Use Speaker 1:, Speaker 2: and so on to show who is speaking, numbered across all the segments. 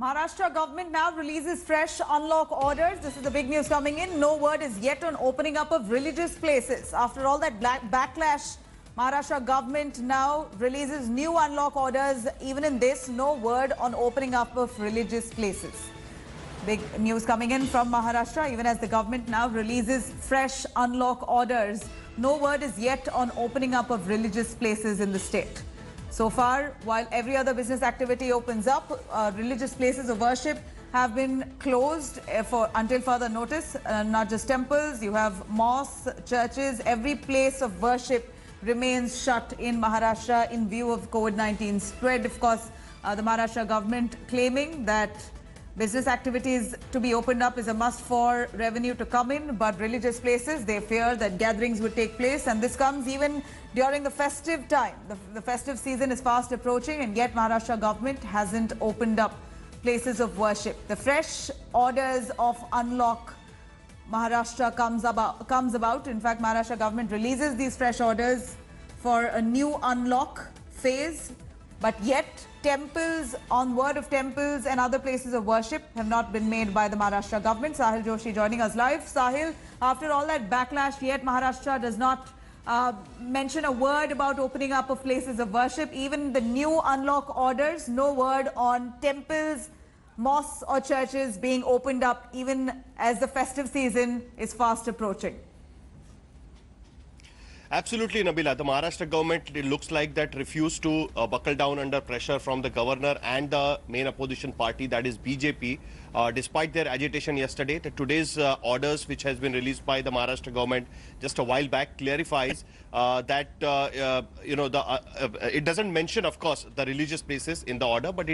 Speaker 1: Maharashtra government now releases fresh unlock orders. This is the big news coming in. No word is yet on opening up of religious places. After all that backlash, Maharashtra government now releases new unlock orders. Even in this, no word on opening up of religious places. Big news coming in from Maharashtra, even as the government now releases fresh unlock orders. No word is yet on opening up of religious places in the state. So far, while every other business activity opens up, religious places of worship have been closed until further notice. Not just temples, you have mosques, churches, every place of worship remains shut in Maharashtra in view of COVID-19 spread. Of course, the Maharashtra government claiming that business activities to be opened up is a must for revenue to come in, but religious places, they fear that gatherings would take place, and this comes even during the festive time. The festive season is fast approaching, and yet Maharashtra government hasn't opened up places of worship. The fresh orders of unlock Maharashtra comes about. In fact, Maharashtra government releases these fresh orders for a new unlock phase, but yet temples, on word of temples and other places of worship have not been made by the Maharashtra government. Sahil Joshi joining us live. Sahil, after all that backlash, yet Maharashtra does not mention a word about opening up of places of worship. Even the new unlock orders, no word on temples, mosques or churches being opened up even as the festive season is fast approaching.
Speaker 2: Absolutely, Nabila. The Maharashtra government, it looks like that refused to buckle down under pressure from the governor and the main opposition party, that is BJP. Despite their agitation yesterday, today's orders, which has been released by the Maharashtra government just a while back, clarifies that it doesn't mention, of course, the religious places in the order, but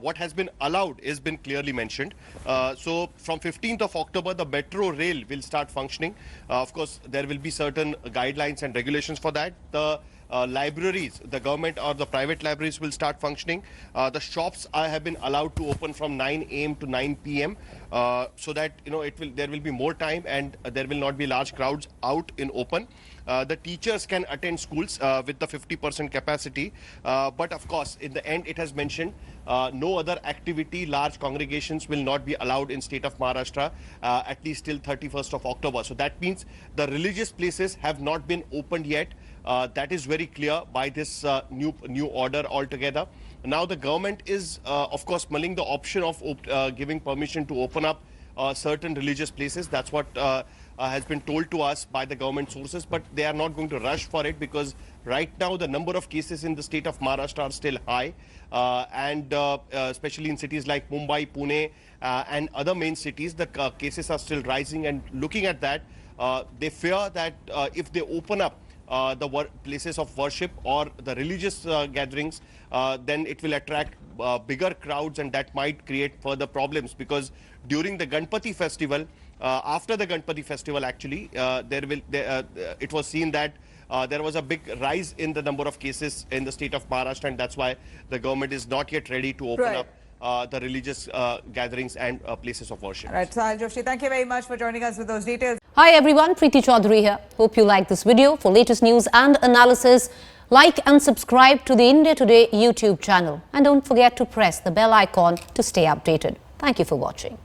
Speaker 2: what has been allowed has been clearly mentioned. So from 15th of October, the metro rail will start functioning. Of course, there will be certain guidelines and regulations for that. The libraries, the government or the private libraries will start functioning. The shops have been allowed to open from 9 a.m. to 9 p.m. So that there will be more time and there will not be large crowds out in open. The teachers can attend schools with the 50% capacity, but of course, in the end, it has mentioned no other activity, large congregations will not be allowed in state of Maharashtra at least till 31st of October. So that means the religious places have not been opened yet. That is very clear by this new order altogether. Now the government is, of course, mulling the option of giving permission to open up certain religious places. That's what has been told to us by the government sources, but they are not going to rush for it because right now the number of cases in the state of Maharashtra are still high, and especially in cities like Mumbai, Pune, and other main cities, the cases are still rising. And looking at that, they fear that if they open up the places of worship or the religious gatherings, then it will attract bigger crowds, and that might create further problems, because during the Ganpati festival, after the Ganpati festival actually, it was seen that there was a big rise in the number of cases in the state of Maharashtra, and that's why the government is not yet ready to open up the religious gatherings and places of worship.
Speaker 1: Right, Sahil Joshi, thank you very much for joining us with those details.
Speaker 3: Hi everyone, Preeti Chaudhary here. Hope you like this video. For latest news and analysis, like and subscribe to the India Today YouTube channel. And don't forget to press the bell icon to stay updated. Thank you for watching.